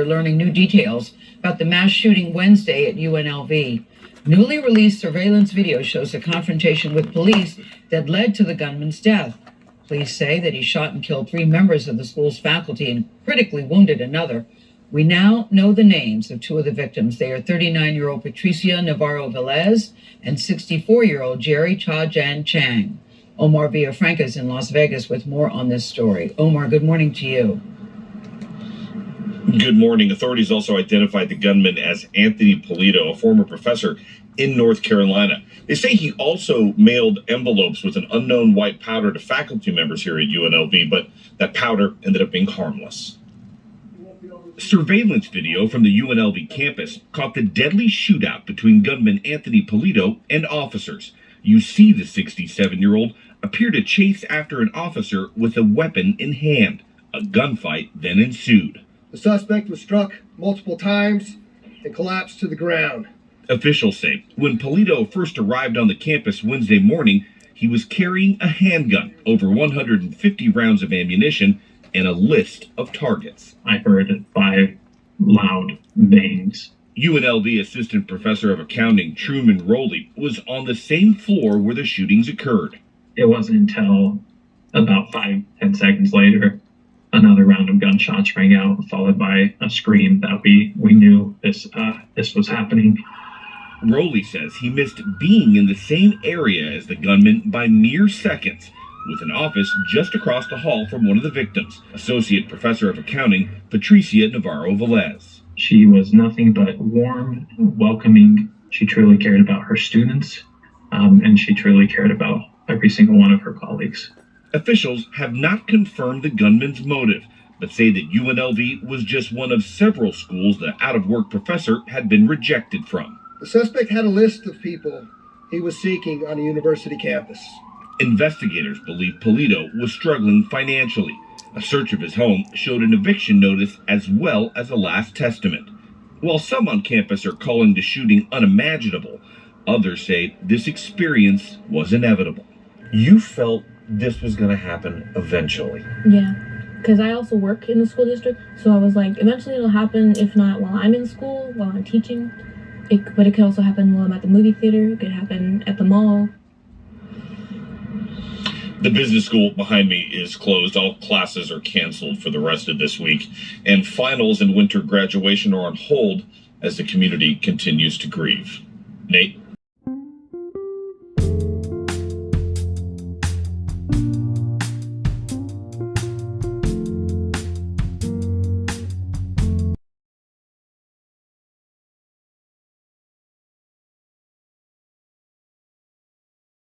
learning new details about the mass shooting Wednesday at UNLV. Newly released surveillance video shows a confrontation with police that led to the gunman's death. Police say that he shot and killed 3 members of the school's faculty and critically wounded another. We now know the names of 2 of the victims. They are 39-year-old Patricia Navarro-Velez and 64-year-old Jerry Cha-Jan Chang. Omar Villafranca is in Las Vegas with more on this story. Omar, good morning to you. Good morning. Authorities also identified the gunman as Anthony Polito, a former professor in North Carolina. They say he also mailed envelopes with an unknown white powder to faculty members here at UNLV, but that powder ended up being harmless. Surveillance video from the UNLV campus caught the deadly shootout between gunman Anthony Polito and officers. You see the 67-year-old appear to chase after an officer with a weapon in hand. A gunfight then ensued. The suspect was struck multiple times and collapsed to the ground. Officials say when Polito first arrived on the campus Wednesday morning, he was carrying a handgun, over 150 rounds of ammunition, and a list of targets. I heard 5 loud bangs. UNLV Assistant Professor of Accounting Truman Rowley was on the same floor where the shootings occurred. It wasn't until about 5-10 seconds later, another round of gunshots rang out, followed by a scream that we knew this was happening. Rowley says he missed being in the same area as the gunman by mere seconds, with an office just across the hall from one of the victims, Associate Professor of Accounting Patricia Navarro-Velez. She was nothing but warm, welcoming. She truly cared about her students, and she truly cared about every single one of her colleagues. Officials have not confirmed the gunman's motive, but say that UNLV was just one of several schools the out-of-work professor had been rejected from. The suspect had a list of people he was seeking on a university campus. Investigators believe Polito was struggling financially. A search of his home showed an eviction notice as well as a last testament. While some on campus are calling the shooting unimaginable, others say this experience was inevitable. You felt this was going to happen eventually. Yeah, because I also work in the school district, so I was like, eventually it'll happen, if not while I'm in school, while I'm teaching. But it could also happen while I'm at the movie theater, it could happen at the mall. The business school behind me is closed. All classes are canceled for the rest of this week, and finals and winter graduation are on hold as the community continues to grieve. Nate?